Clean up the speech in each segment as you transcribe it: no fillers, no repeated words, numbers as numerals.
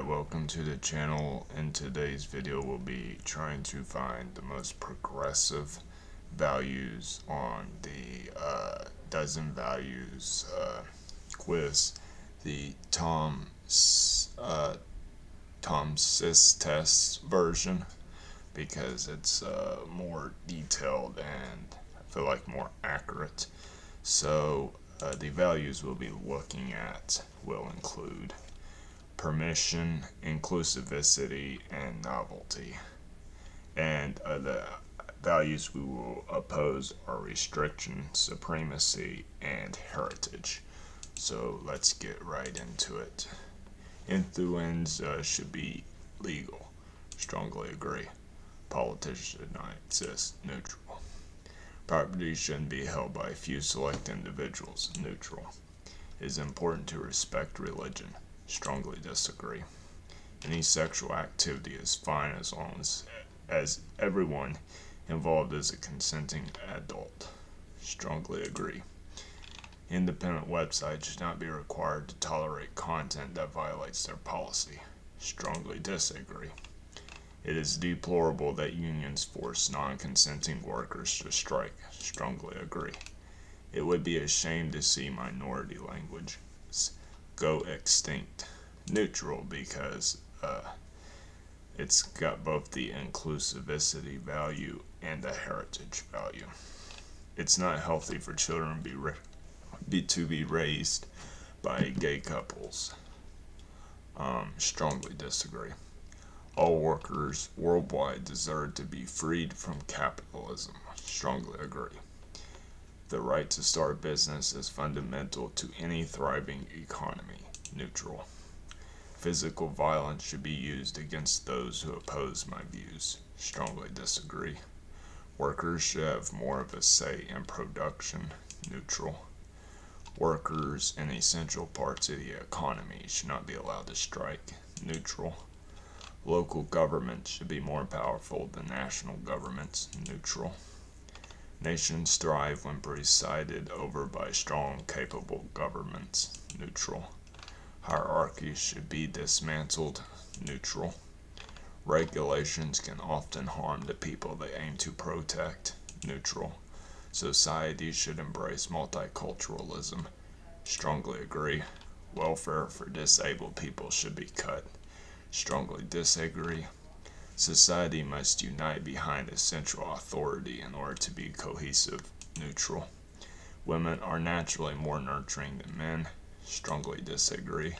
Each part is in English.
Alright, welcome to the channel. In today's video, we'll be trying to find the most progressive values on the DozenValues quiz, the Tom Sis test version, because it's more detailed and I feel like more accurate. So the values we'll be looking at will include permission, inclusivity, and novelty. And the values we will oppose are restriction, supremacy, and heritage. So let's get right into it. Influenza should be legal. Strongly agree. Politics should not exist. Neutral. Property shouldn't be held by a few select individuals. Neutral. It is important to respect religion. Strongly disagree. Any sexual activity is fine as long as everyone involved is a consenting adult. Strongly agree. Independent websites should not be required to tolerate content that violates their policy. Strongly disagree. It is deplorable that unions force non-consenting workers to strike. Strongly agree. It would be a shame to see minority languages go extinct. Neutral, because it's got both the inclusivity value and the heritage value. It's not healthy for children to be raised by gay couples. Strongly disagree. All workers worldwide deserve to be freed from capitalism. Strongly agree. The right to start a business is fundamental to any thriving economy. Neutral. Physical violence should be used against those who oppose my views. Strongly disagree. Workers should have more of a say in production. Neutral. Workers in essential parts of the economy should not be allowed to strike. Neutral. Local governments should be more powerful than national governments. Neutral. Nations thrive when presided over by strong, capable governments. Neutral. Hierarchy should be dismantled. Neutral. Regulations can often harm the people they aim to protect. Neutral. Society should embrace multiculturalism. Strongly agree. Welfare for disabled people should be cut. Strongly disagree. Society must unite behind a central authority in order to be cohesive. Neutral. Women are naturally more nurturing than men. Strongly disagree.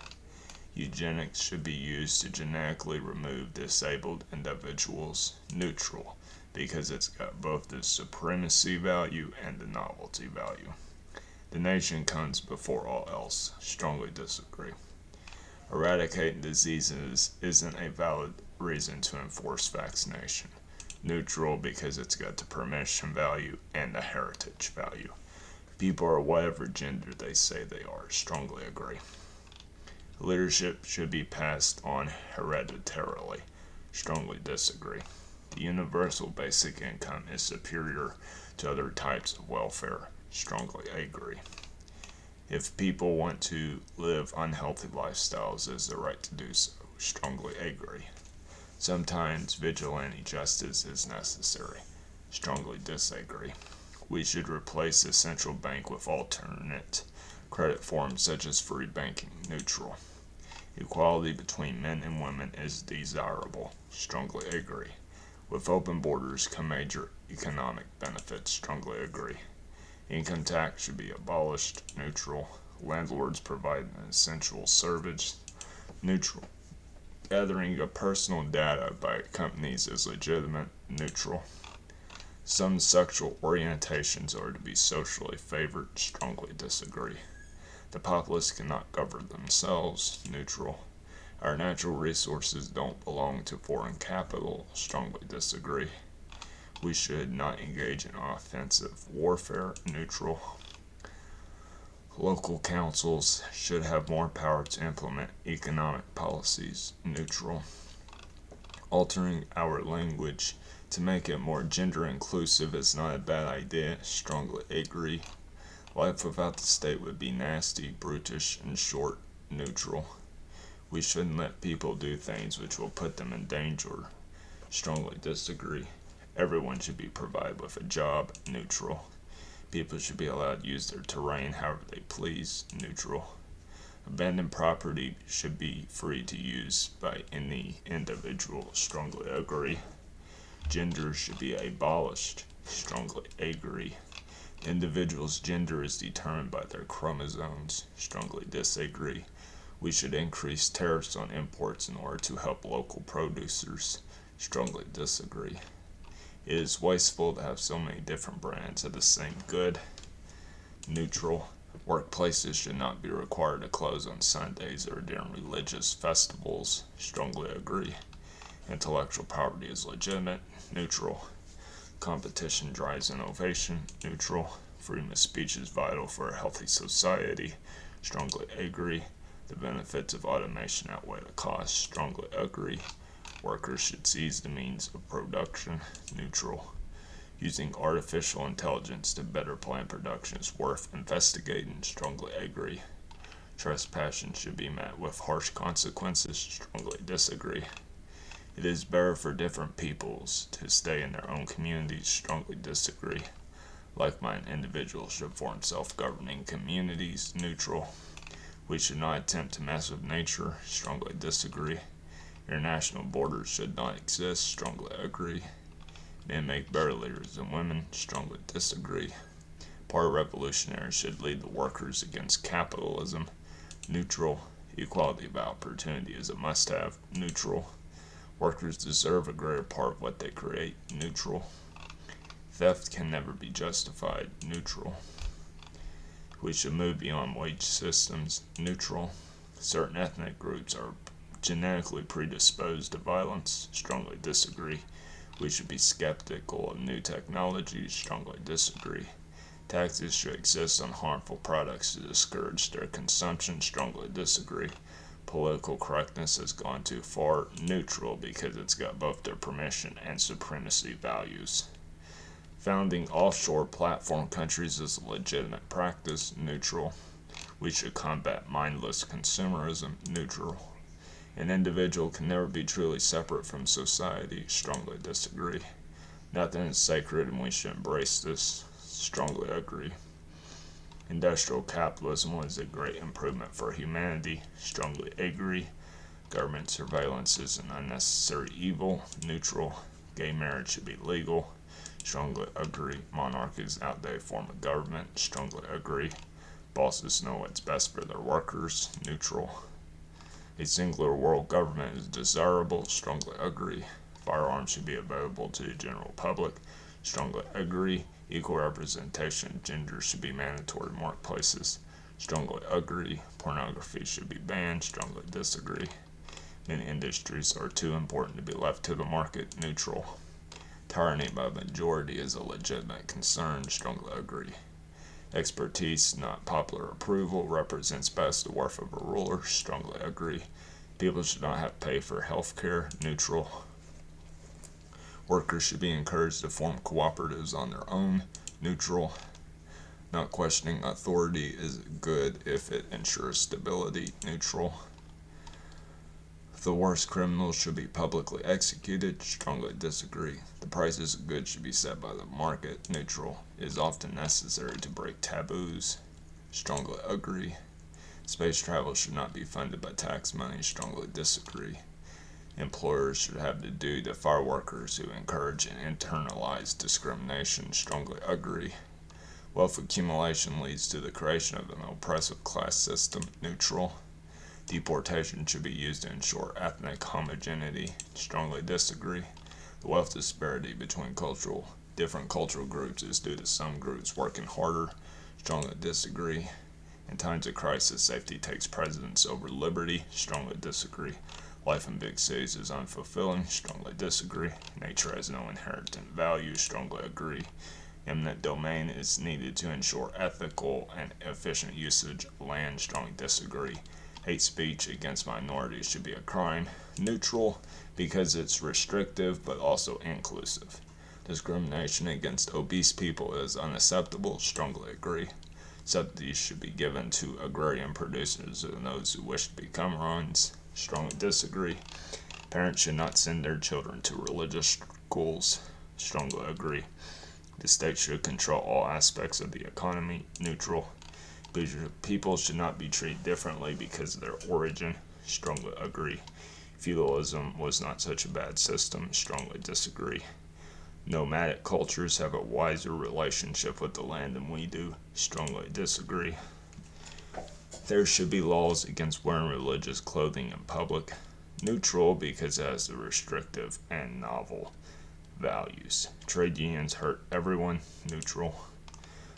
Eugenics should be used to genetically remove disabled individuals. Neutral, because it's got both the supremacy value and the novelty value. The nation comes before all else. Strongly disagree. Eradicating diseases isn't a valid reason to enforce vaccination. Neutral, because it's got the permission value and the heritage value. People are whatever gender they say they are. Strongly agree. Leadership should be passed on hereditarily. Strongly disagree. The universal basic income is superior to other types of welfare. Strongly agree. If people want to live unhealthy lifestyles, it is their right to do so. Strongly agree. Sometimes vigilante justice is necessary. Strongly disagree. We should replace the central bank with alternate credit forms such as free banking. Neutral. Equality between men and women is desirable. Strongly agree. With open borders come major economic benefits. Strongly agree. Income tax should be abolished. Neutral. Landlords provide an essential service. Neutral. Gathering of personal data by companies is legitimate. Neutral. Some sexual orientations are to be socially favored. Strongly disagree. The populace cannot govern themselves. Neutral. Our natural resources don't belong to foreign capital. Strongly disagree. We should not engage in offensive warfare. Neutral. Local councils should have more power to implement economic policies. Neutral. Altering our language to make it more gender inclusive is not a bad idea. Strongly agree. Life without the state would be nasty, brutish, and short. Neutral. We shouldn't let people do things which will put them in danger. Strongly disagree. Everyone should be provided with a job. Neutral. People should be allowed to use their terrain however they please. Neutral. Abandoned property should be free to use by any individual. Strongly agree. Gender should be abolished. Strongly agree. The individual's gender is determined by their chromosomes. Strongly disagree. We should increase tariffs on imports in order to help local producers. Strongly disagree. It is wasteful to have so many different brands of the same good. Neutral. Workplaces should not be required to close on Sundays or during religious festivals. Strongly agree. Intellectual property is legitimate. Neutral. Competition drives innovation. Neutral. Freedom of speech is vital for a healthy society. Strongly agree. The benefits of automation outweigh the costs. Strongly agree. Workers should seize the means of production. Neutral. Using artificial intelligence to better plan production is worth investigating. Strongly agree. Trespassing should be met with harsh consequences. Strongly disagree. It is better for different peoples to stay in their own communities. Strongly disagree. Like-minded individuals should form self-governing communities. Neutral. We should not attempt to mess with nature. Strongly disagree. International borders should not exist. Strongly agree. Men make better leaders than women. Strongly disagree. Party revolutionaries should lead the workers against capitalism. Neutral. Equality of opportunity is a must-have. Neutral. Workers deserve a greater part of what they create. Neutral. Theft can never be justified. Neutral. We should move beyond wage systems. Neutral. Certain ethnic groups are genetically predisposed to violence. Strongly disagree. We should be skeptical of new technologies. Strongly disagree. Taxes should exist on harmful products to discourage their consumption. Strongly disagree. Political correctness has gone too far. Neutral, because it's got both their permission and supremacy values. Founding offshore platform countries is a legitimate practice. Neutral. We should combat mindless consumerism. Neutral. An individual can never be truly separate from society. Strongly disagree. Nothing is sacred and we should embrace this. Strongly agree. Industrial capitalism was a great improvement for humanity. Strongly agree. Government surveillance is an unnecessary evil. Neutral. Gay marriage should be legal. Strongly agree. Monarchy is an outdated form of government. Strongly agree. Bosses know what's best for their workers. Neutral. A singular world government is desirable. Strongly agree. Firearms should be available to the general public. Strongly agree. Equal representation of gender should be mandatory in workplaces. Strongly agree. Pornography should be banned. Strongly disagree. Many industries are too important to be left to the market. Neutral. Tyranny by the majority is a legitimate concern. Strongly agree. Expertise, not popular approval, represents best the worth of a ruler. Strongly agree. People should not have to pay for health care. Neutral. Workers should be encouraged to form cooperatives on their own. Neutral. Not questioning authority is good if it ensures stability. Neutral. The worst criminals should be publicly executed. Strongly disagree. The prices of goods should be set by the market. Neutral. It is often necessary to break taboos. Strongly agree. Space travel should not be funded by tax money. Strongly disagree. Employers should have the duty to fire workers who encourage and internalize discrimination. Strongly agree. Wealth accumulation leads to the creation of an oppressive class system. Neutral. Deportation should be used to ensure ethnic homogeneity. Strongly disagree. The wealth disparity between different cultural groups is due to some groups working harder. Strongly disagree. In times of crisis, safety takes precedence over liberty. Strongly disagree. Life in big cities is unfulfilling. Strongly disagree. Nature has no inherent value. Strongly agree. Eminent domain is needed to ensure ethical and efficient usage of land. Strongly disagree. Hate speech against minorities should be a crime. Neutral, because it's restrictive but also inclusive. Discrimination against obese people is unacceptable. Strongly agree. Subsidies should be given to agrarian producers and those who wish to become runs. Strongly disagree. Parents should not send their children to religious schools. Strongly agree. The state should control all aspects of the economy. Neutral. People should not be treated differently because of their origin. Strongly agree. Feudalism was not such a bad system. Strongly disagree. Nomadic cultures have a wiser relationship with the land than we do. Strongly disagree. There should be laws against wearing religious clothing in public. Neutral, because it has the restrictive and novel values. Trade unions hurt everyone. Neutral.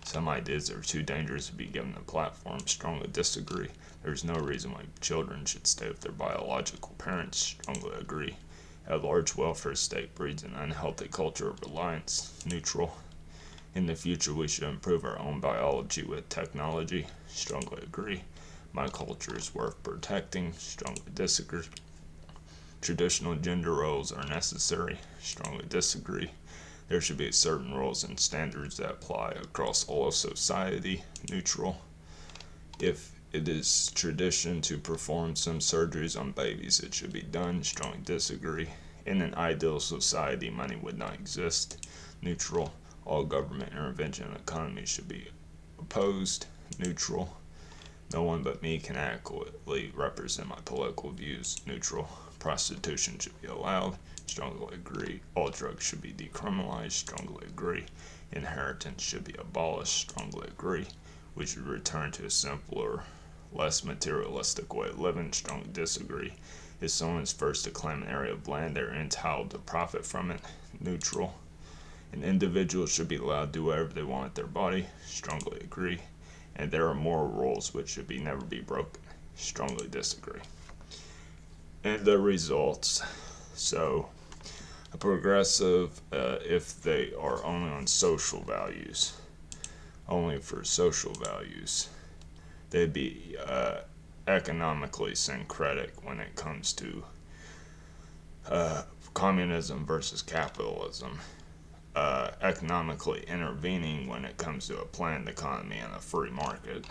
Some ideas are too dangerous to be given a platform. Strongly disagree. There's no reason why children should stay with their biological parents. Strongly agree. A large welfare state breeds an unhealthy culture of reliance. Neutral. In the future, we should improve our own biology with technology. Strongly agree. My culture is worth protecting. Strongly disagree. Traditional gender roles are necessary. Strongly disagree. There should be certain rules and standards that apply across all of society. Neutral. If it is tradition to perform some surgeries on babies, it should be done. Strongly disagree. In an ideal society, money would not exist. Neutral. All government intervention in the economy should be opposed. Neutral. No one but me can adequately represent my political views. Neutral. Prostitution should be allowed. Strongly agree. All drugs should be decriminalized. Strongly agree. Inheritance should be abolished. Strongly agree. We should return to a simpler, less materialistic way of living. Strongly disagree. If someone is first to claim an area of land, they're entitled to profit from it. Neutral. An individual should be allowed to do whatever they want with their body. Strongly agree. And there are moral rules which should never be broken. Strongly disagree. And the results. So, a progressive, if they are only on social values, only for social values, they'd be economically syncretic when it comes to communism versus capitalism. Economically intervening when it comes to a planned economy and a free market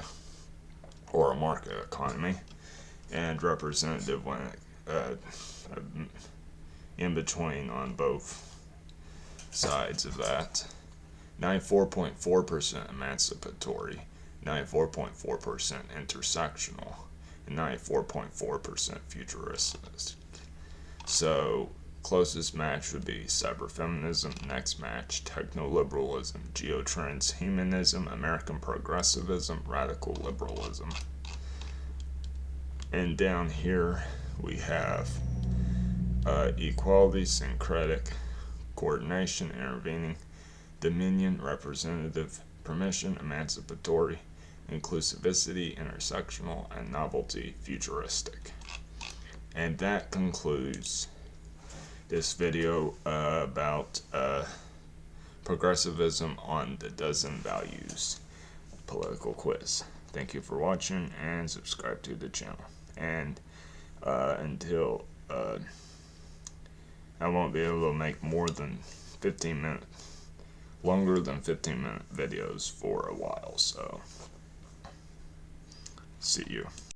or a market economy, and representative when in between on both sides of that. 94.4% emancipatory, 94.4% intersectional, and 94.4% futuristic. So closest match would be cyberfeminism. Next match, techno-liberalism, geotranshumanism, American progressivism, radical liberalism. And down here we have equality, syncretic, coordination, intervening, dominion, representative, permission, emancipatory, inclusivity, intersectional, and novelty, futuristic. And that concludes this video about progressivism on the DozenValues political quiz. Thank you for watching, and subscribe to the channel. And until I won't be able to make more than 15 minutes, longer than 15-minute videos for a while, so see you.